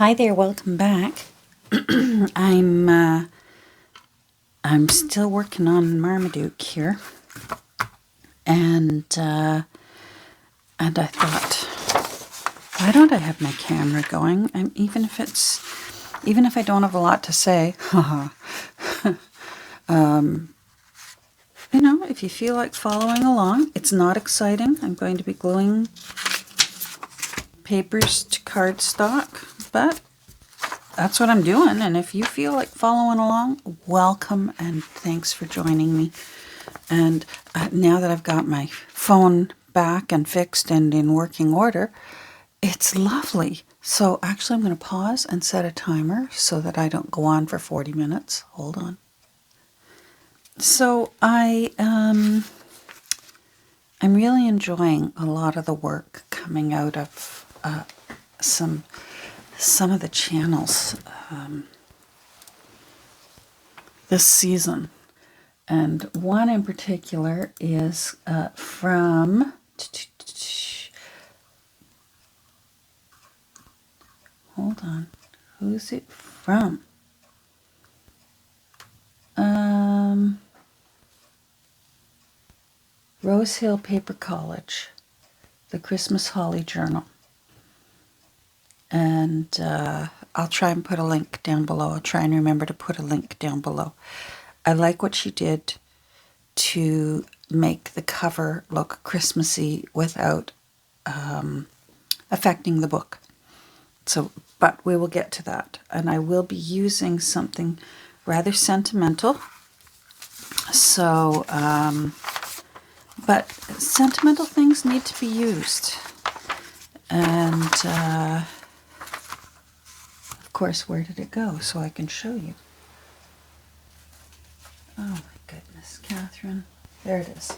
Hi there, welcome back. I'm still working on Marmaduke here, and I thought, why don't I have my camera going? Even if I don't have a lot to say, if you feel like following along, it's not exciting. I'm going to be gluing papers to cardstock, but that's what I'm doing. And if you feel like following along, welcome and thanks for joining me. And now that I've got my phone back and fixed and in working order, it's lovely. So actually I'm going to pause and set a timer so that I don't go on for 40 minutes. Hold on. So I'm really enjoying a lot of the work coming out of some of the channels this season, and one in particular is from hold on, who's it from? Rose Hill Paper College, the Christmas Holly Journal. And I'll try and put a link down below. I'll try and remember to put a link down below. I like what she did to make the cover look Christmassy without affecting the book. But we will get to that. And I will be using something rather sentimental. So, but sentimental things need to be used. And of course, where did it go? So I can show you. Oh my goodness, Catherine. There it is.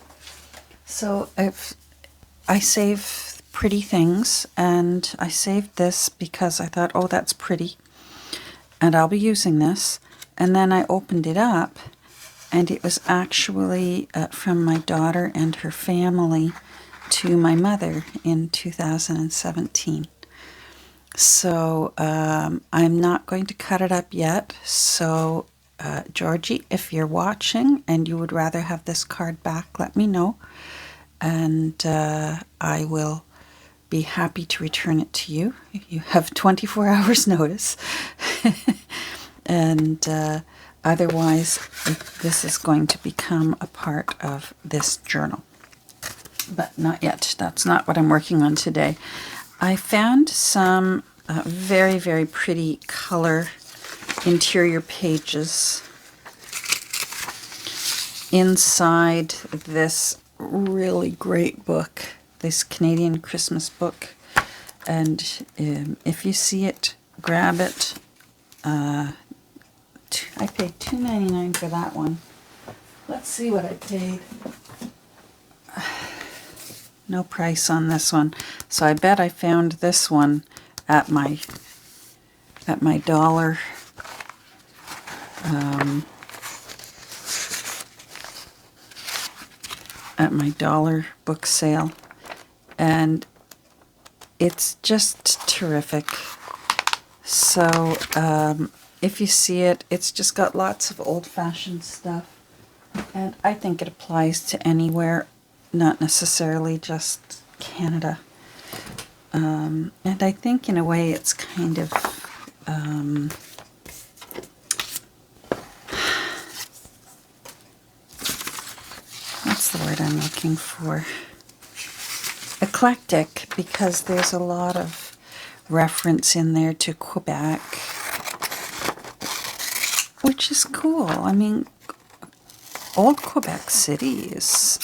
So I save pretty things, and I saved this because I thought, oh, that's pretty, and I'll be using this. And then I opened it up, and it was actually from my daughter and her family to my mother in 2017. So I'm not going to cut it up yet. So Georgie, if you're watching and you would rather have this card back, let me know. And I will be happy to return it to you. You have 24 hours notice. And otherwise, this is going to become a part of this journal. But not yet. That's not what I'm working on today. I found some very, very pretty color interior pages inside this really great book, this Canadian Christmas book. And if you see it, grab it. I paid $2.99 for that one. Let's see what I paid. No price on this one. So I bet I found this one at my dollar book sale, and it's just terrific. So if you see it, it's just got lots of old-fashioned stuff, and I think it applies to anywhere, not necessarily just Canada. And I think in a way it's kind of what's the word I'm looking for? Eclectic, because there's a lot of reference in there to Quebec, which is cool. I mean, old Quebec City is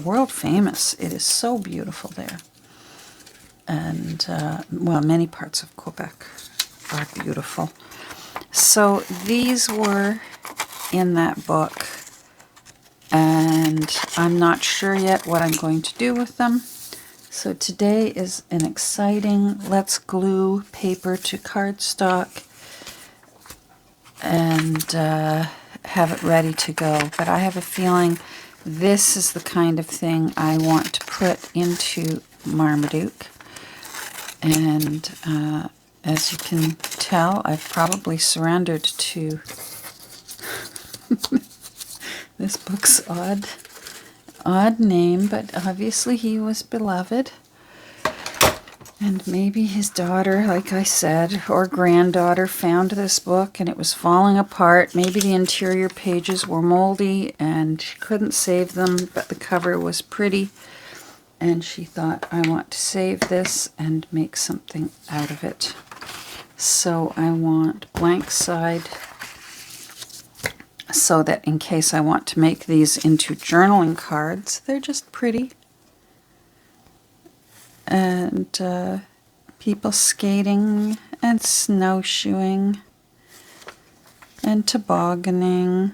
world famous. It is so beautiful there. And, well, many parts of Quebec are beautiful. So these were in that book, and I'm not sure yet what I'm going to do with them. So today is an exciting let's glue paper to cardstock and have it ready to go. But I have a feeling this is the kind of thing I want to put into Marmaduke. And as you can tell, I've probably surrendered to this book's odd name, but obviously he was beloved. And maybe his daughter, like I said, or granddaughter found this book and it was falling apart. Maybe the interior pages were moldy and she couldn't save them, but the cover was pretty. And she thought, I want to save this and make something out of it. So I want blank side so that in case I want to make these into journaling cards, they're just pretty. And people skating and snowshoeing and tobogganing.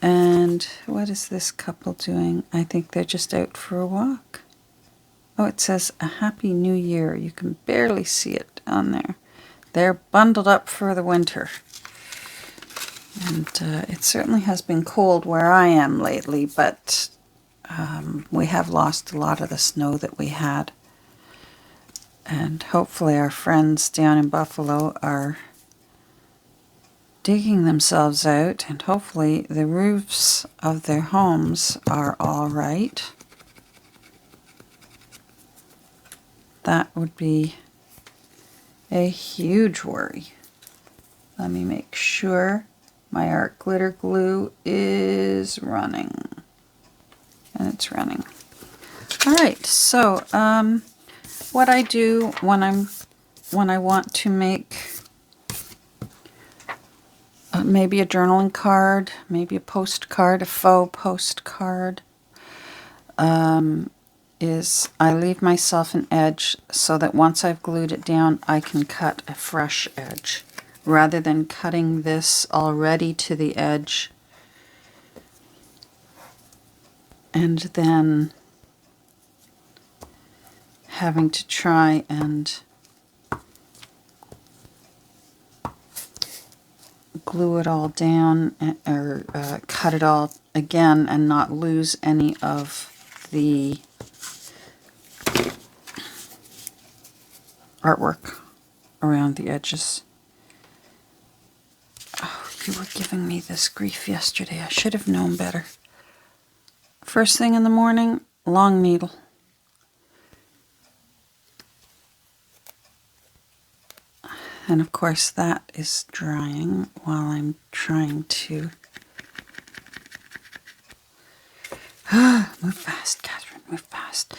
And what is this couple doing? I think they're just out for a walk. Oh, it says a Happy New Year. You can barely see it on there. They're bundled up for the winter. And it certainly has been cold where I am lately, but we have lost a lot of the snow that we had. And hopefully our friends down in Buffalo are digging themselves out, and hopefully the roofs of their homes are all right. That would be a huge worry. Let me make sure my art glitter glue is running. And it's running. Alright, so what I do when I want to make maybe a journaling card, maybe a postcard, a faux postcard, is I leave myself an edge so that once I've glued it down, I can cut a fresh edge. Rather than cutting this already to the edge and then having to try and glue it all down or cut it all again and not lose any of the artwork around the edges. Oh, you were giving me this grief yesterday. I should have known better. First thing in the morning, long needle. And of course that is drying while I'm trying to... Move fast, Catherine, move fast.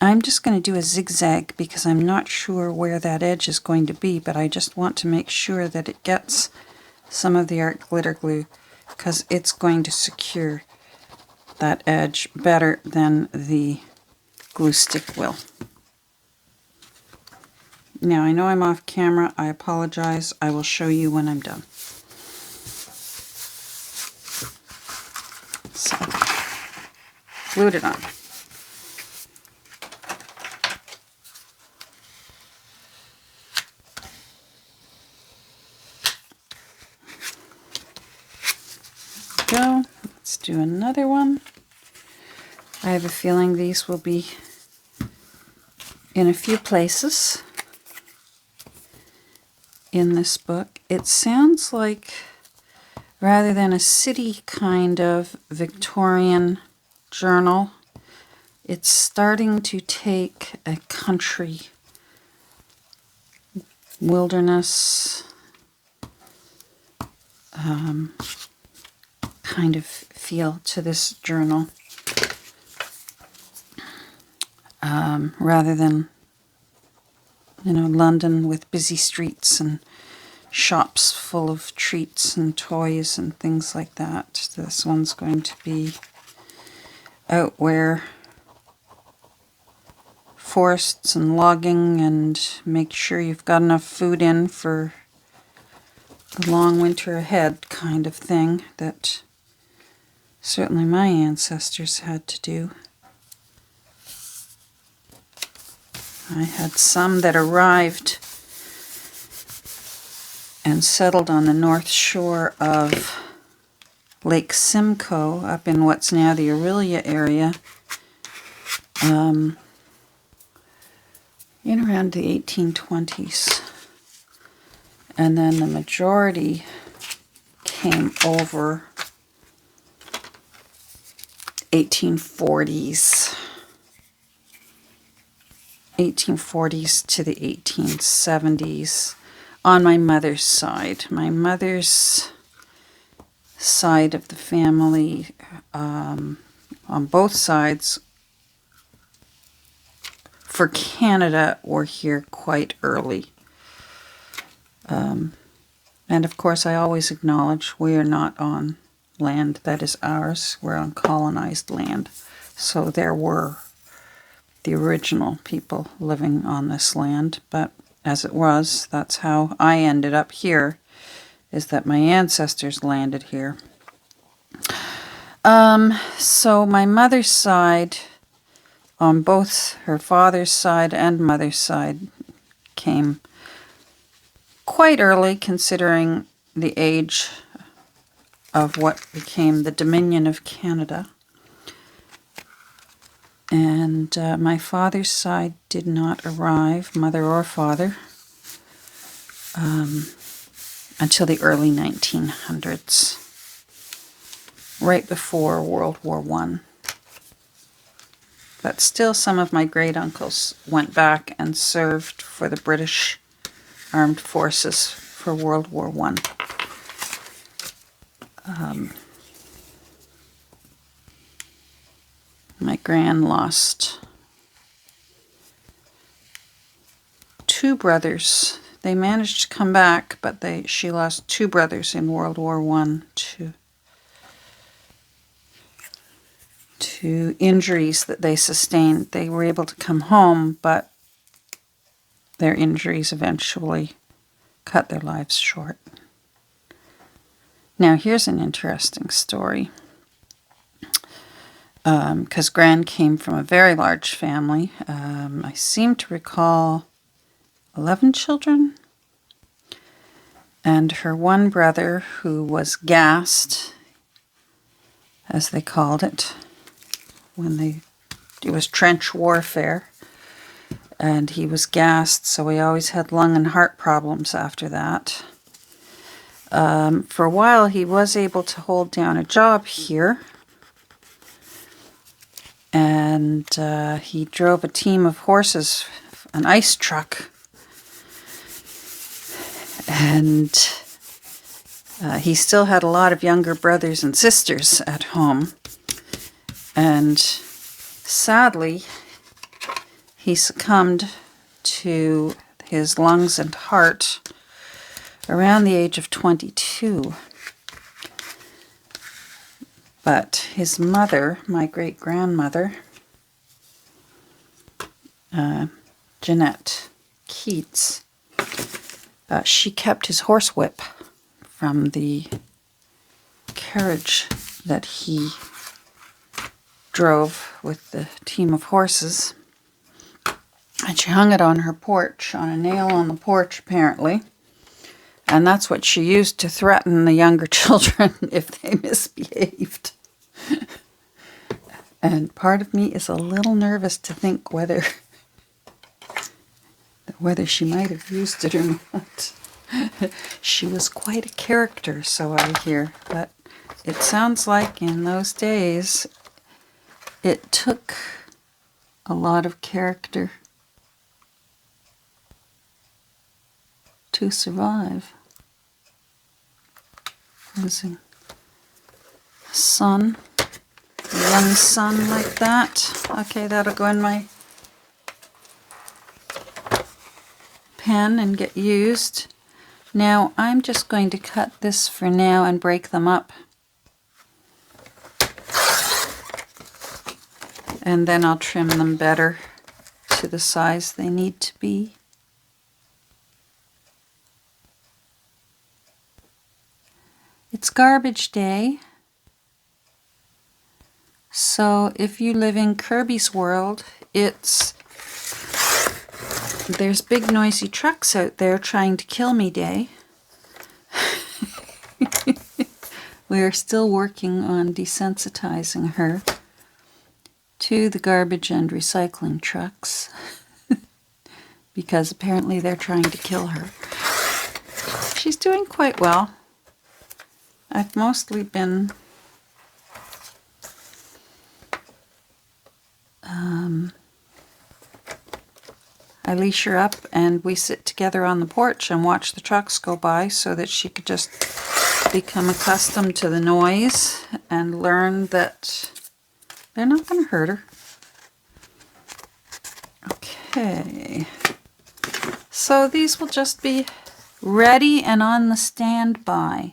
I'm just going to do a zigzag because I'm not sure where that edge is going to be, but I just want to make sure that it gets some of the art glitter glue because it's going to secure that edge better than the glue stick will. Now, I know I'm off camera. I apologize. I will show you when I'm done. So, glued it on. Go. Let's do another one. I have a feeling these will be in a few places in this book. It sounds like, rather than a city kind of Victorian journal, it's starting to take a country, wilderness kind of feel to this journal, rather than, you know, London with busy streets and shops full of treats and toys and things like that. This one's going to be out where forests and logging, and make sure you've got enough food in for the long winter ahead kind of thing that certainly my ancestors had to do. I had some that arrived and settled on the north shore of Lake Simcoe up in what's now the Orillia area in around the 1820s. And then the majority came over 1840s. 1840s to the 1870s on my mother's side. My mother's side of the family, on both sides, for Canada, were here quite early. And of course, I always acknowledge we are not on land that is ours. We're on colonized land. So there were the original people living on this land, but as it was, that's how I ended up here, is that my ancestors landed here. So my mother's side, on both her father's side and mother's side, came quite early, considering the age of what became the Dominion of Canada. And my father's side did not arrive, mother or father, until the early 1900s, right before World War I. But still, some of my great-uncles went back and served for the British Armed Forces for World War I. My gran lost 2 brothers. They managed to come back, but she lost 2 brothers in World War I to injuries that they sustained. They were able to come home, but their injuries eventually cut their lives short. Now, here's an interesting story. Because Gran came from a very large family. I seem to recall 11 children. And her one brother, who was gassed, as they called it, it was trench warfare. And he was gassed, so he always had lung and heart problems after that. For a while, he was able to hold down a job here. And he drove a team of horses, an ice truck. And he still had a lot of younger brothers and sisters at home. And sadly, he succumbed to his lungs and heart around the age of 22. But his mother, my great-grandmother, Jeanette Keats, she kept his horsewhip from the carriage that he drove with the team of horses. And she hung it on her porch, on a nail on the porch, apparently. And that's what she used to threaten the younger children if they misbehaved. And part of me is a little nervous to think whether she might have used it or not. She was quite a character, so I hear. But it sounds like in those days it took a lot of character to survive. Losing a son, a young son like that. Okay, that'll go in my pen and get used. Now I'm just going to cut this for now and break them up. And then I'll trim them better to the size they need to be. It's garbage day, so if you live in Kirby's world, there's big noisy trucks out there trying to kill me day. We are still working on desensitizing her to the garbage and recycling trucks because apparently they're trying to kill her. she's doing quite well. I've mostly been I leash her up and we sit together on the porch and watch the trucks go by so that she could just become accustomed to the noise and learn that they're not going to hurt her. Okay, so these will just be ready and on the standby.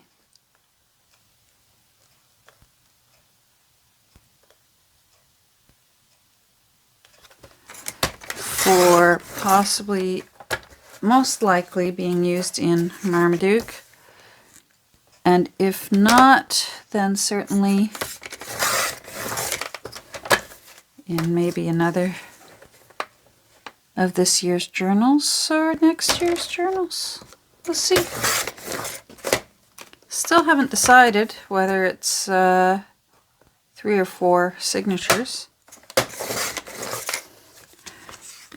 For possibly, most likely, being used in Marmaduke. And if not, then certainly in maybe another of this year's journals or next year's journals. We'll see. Still haven't decided whether it's 3 or 4 signatures.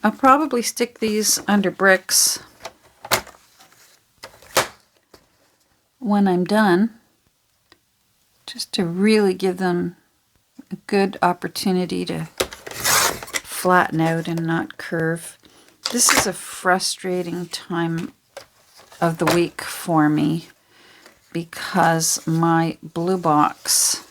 I'll probably stick these under bricks when I'm done, just to really give them a good opportunity to flatten out and not curve. This is a frustrating time of the week for me because my blue box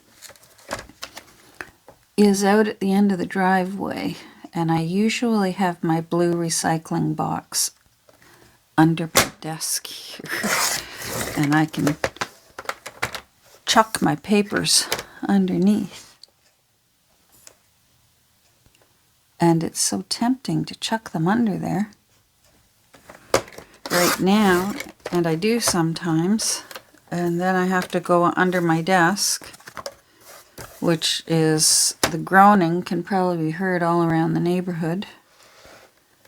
is out at the end of the driveway. And I usually have my blue recycling box under my desk here. And I can chuck my papers underneath. And it's so tempting to chuck them under there right now, and I do sometimes. And then I have to go under my desk, which is, the groaning can probably be heard all around the neighborhood.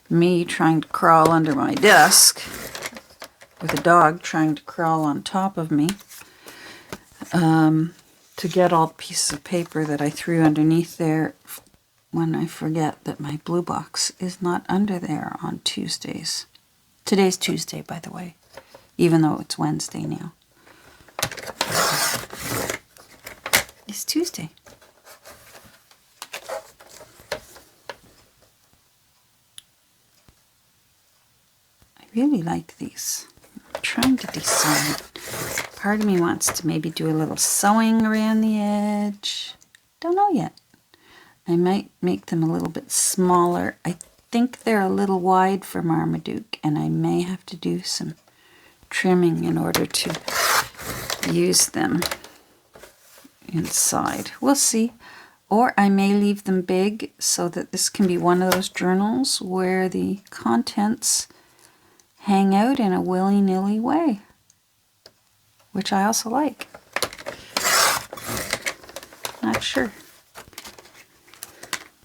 Me trying to crawl under my desk, with a dog trying to crawl on top of me, to get all the pieces of paper that I threw underneath there when I forget that my blue box is not under there on Tuesdays. Today's Tuesday, by the way, even though it's Wednesday now. It's Tuesday. I really like these. I'm trying to decide. Part of me wants to maybe do a little sewing around the edge. Don't know yet. I might make them a little bit smaller. I think they're a little wide for Marmaduke, and I may have to do some trimming in order to use them inside. We'll see. Or I may leave them big so that this can be one of those journals where the contents hang out in a willy-nilly way, which I also like. Not sure.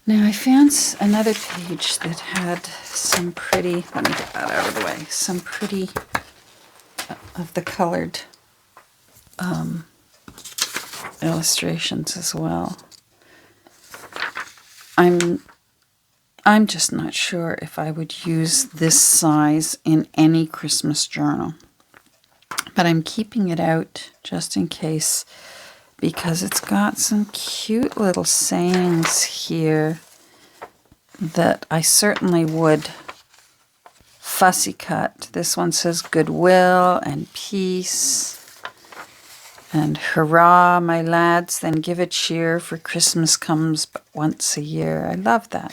Now I found another page that had some pretty, let me get that out of the way, some pretty of the colored illustrations as well. I'm just not sure if I would use this size in any Christmas journal, but I'm keeping it out just in case, because it's got some cute little sayings here that I certainly would fussy cut. This one says goodwill and peace and hurrah, my lads, then give a cheer, for Christmas comes but once a year. I love that.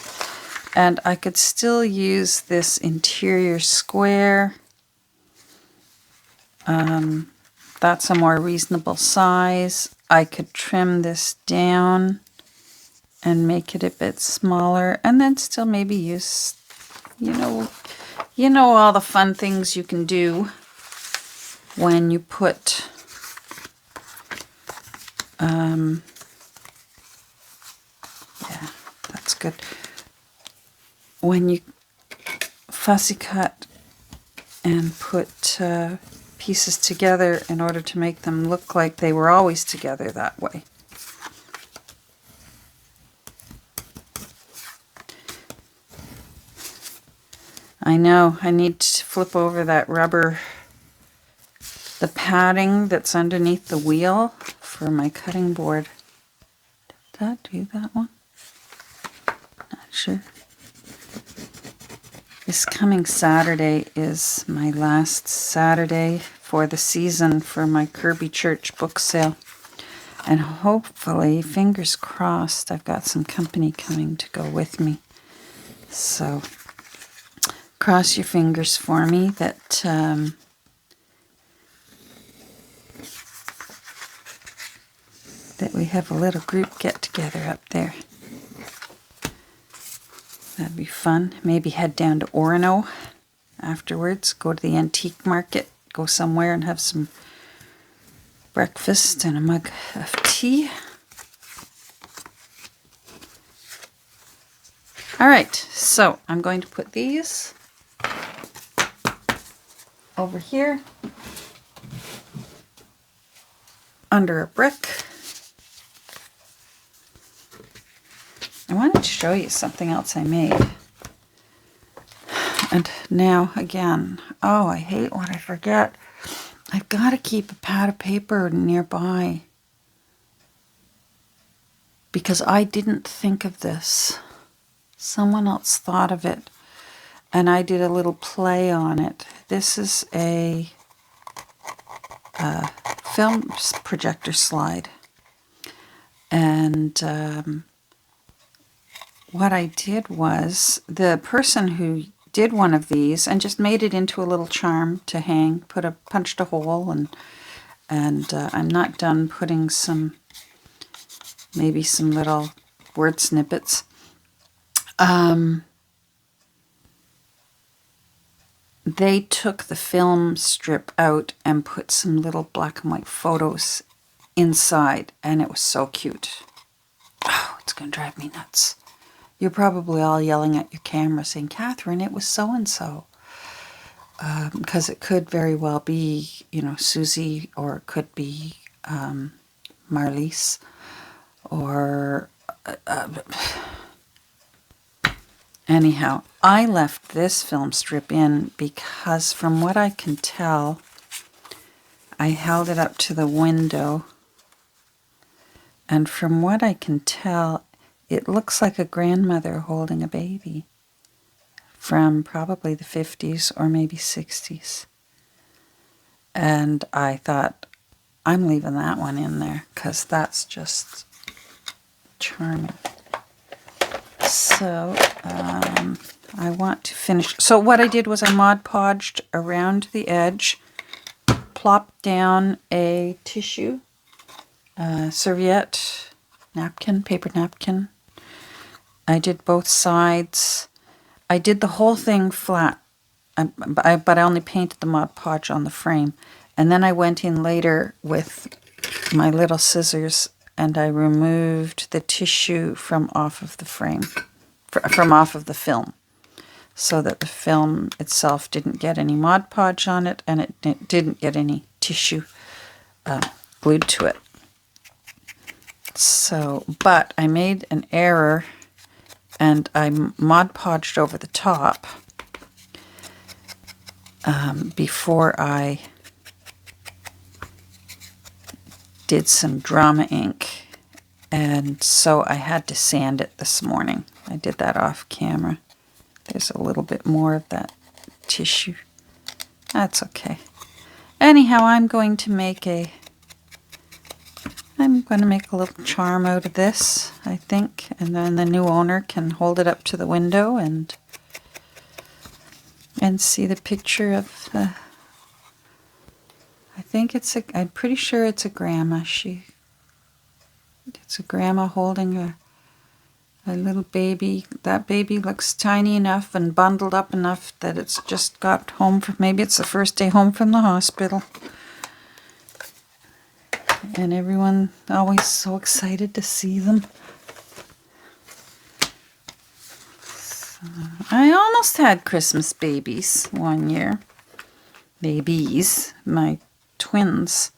And I could still use this interior square. That's a more reasonable size. I could trim this down and make it a bit smaller, and then still maybe use, you know all the fun things you can do when you put yeah, that's good. When you fussy cut and put pieces together in order to make them look like they were always together that way. I know, I need to flip over that rubber the padding that's underneath the wheel for my cutting board. Did that do that one? Not sure. This coming Saturday is my last Saturday for the season for my Kirby Church book sale. And hopefully, fingers crossed, I've got some company coming to go with me. So, cross your fingers for me that that we have a little group get together up there. That'd be fun. Maybe head down to Orono afterwards, go to the antique market, go somewhere and have some breakfast and a mug of tea. All right, so I'm going to put these over here under a brick. I wanted to show you something else I made. And now again, oh, I hate when I forget. I've got to keep a pad of paper nearby because I didn't think of this. Someone else thought of it and I did a little play on it. This is a film projector slide. And what I did was the person who did one of these and just made it into a little charm to hang, punched a hole, and I'm not done putting maybe some little word snippets. They took the film strip out and put some little black and white photos inside, and it was so cute. Oh, it's going to drive me nuts. You're probably all yelling at your camera saying, Catherine, it was so-and-so. Because it could very well be, Susie, or it could be Marlies, or... Anyhow, I left this film strip in because from what I can tell, I held it up to the window, and from what I can tell, it looks like a grandmother holding a baby from probably the 50s or maybe 60s. And I thought, I'm leaving that one in there because that's just charming. So I want to finish. So what I did was I Mod Podged around the edge, plopped down a tissue, serviette, napkin, paper napkin. I did both sides. I did the whole thing flat, but I only painted the Mod Podge on the frame. And then I went in later with my little scissors and I removed the tissue from off of the frame, from off of the film, so that the film itself didn't get any Mod Podge on it and it didn't get any tissue glued to it. So, but I made an error and I Mod Podged over the top before I did some drama ink, and so I had to sand it this morning. I did that off camera. There's a little bit more of that tissue. That's okay. Anyhow, I'm going to make a little charm out of this, I think, and then the new owner can hold it up to the window and see the picture of I'm pretty sure it's a grandma. It's a grandma holding a little baby. That baby looks tiny enough and bundled up enough that it's just got home from, maybe it's the first day home from the hospital. And everyone always so excited to see them. So, I almost had Christmas babies one year. Babies, my twins.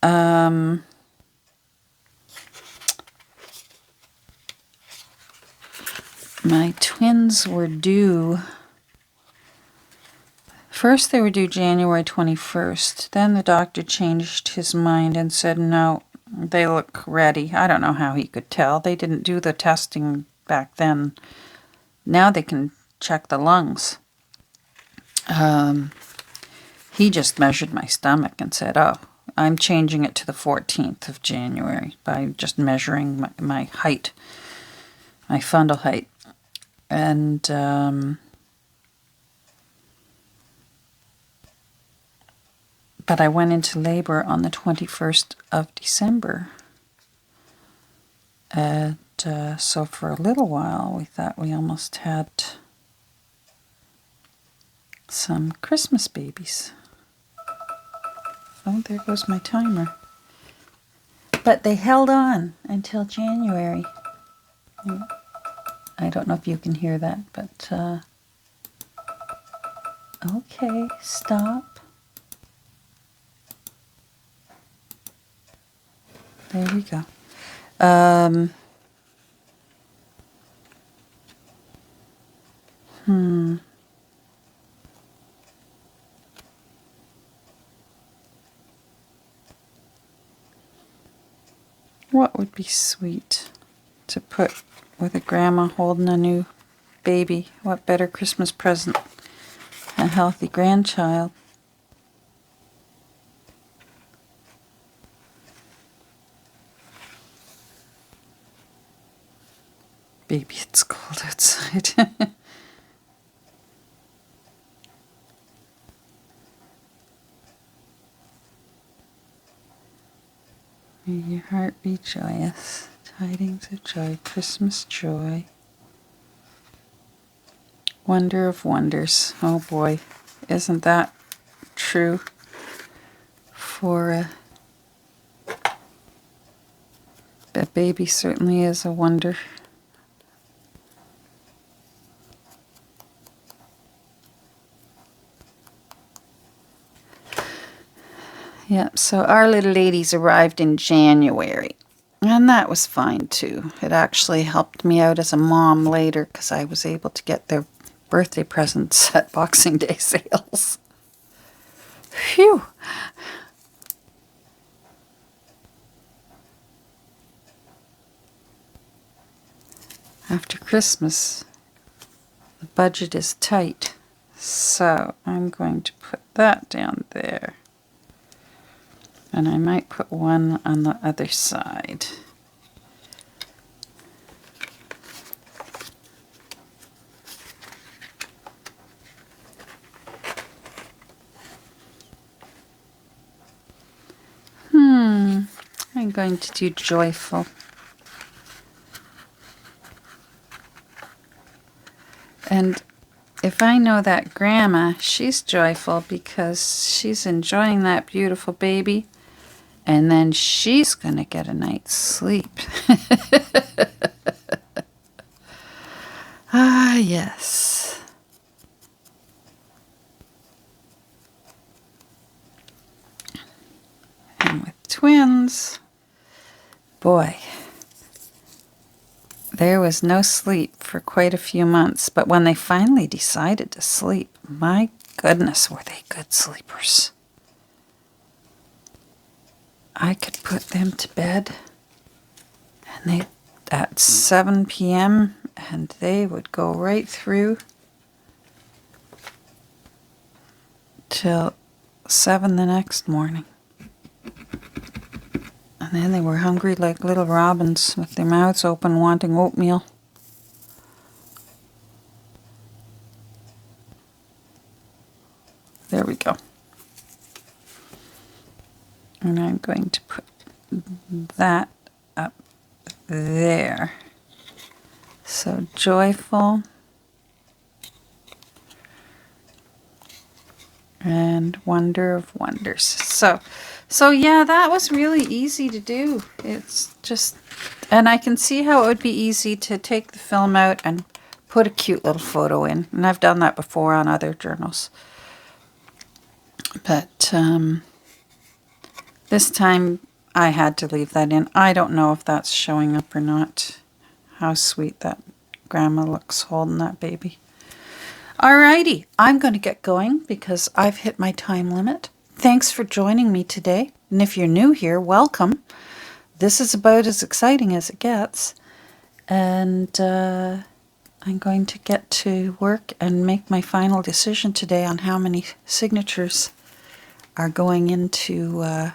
My twins were due first they were due January 21st. Then the doctor changed his mind and said, no, they look ready. I don't know how he could tell. They didn't do the testing back then. Now they can check the lungs. He just measured my stomach and said, oh, I'm changing it to the 14th of January by just measuring my height, my fundal height. And but I went into labor on the 21st of December. And so for a little while, we thought we almost had some Christmas babies. Oh, there goes my timer. But they held on until January. I don't know if you can hear that, but okay, stop. There we go. What would be sweet to put with a grandma holding a new baby? What better Christmas present? A healthy grandchild. Baby, it's cold outside. May your heart be joyous. Tidings of joy, Christmas joy. Wonder of wonders. Oh boy, isn't that true for a baby? Certainly is a wonder. Yep, so our little ladies arrived in January, and that was fine too. It actually helped me out as a mom later because I was able to get their birthday presents at Boxing Day sales. Phew! After Christmas, the budget is tight, so I'm going to put that down there. And I might put one on the other side. I'm going to do joyful. And if I know that grandma, she's joyful because she's enjoying that beautiful baby. And then she's going to get a night's sleep. Ah, yes. And with twins, boy, there was no sleep for quite a few months. But when they finally decided to sleep, my goodness, were they good sleepers. I could put them to bed and they at 7 p.m. and they would go right through till 7 the next morning. And then they were hungry like little robins with their mouths open wanting oatmeal. There we go. And I'm going to put that up there. So joyful and wonder of wonders. So yeah, that was really easy to do. It's just, and I can see how it would be easy to take the film out and put a cute little photo in. And I've done that before on other journals. But this time I had to leave that in. I don't know if that's showing up or not. How sweet that grandma looks holding that baby. Alrighty, I'm going to get going because I've hit my time limit. Thanks for joining me today. And if you're new here, welcome. This is about as exciting as it gets. And I'm going to get to work and make my final decision today on how many signatures are going into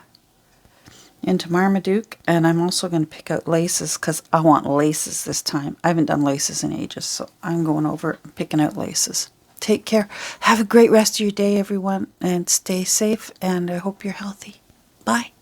Marmaduke. And I'm also going to pick out laces because I want laces this time. I haven't done laces in ages, so I'm going over and picking out laces. Take care. Have a great rest of your day, everyone, and stay safe, and I hope you're healthy. Bye.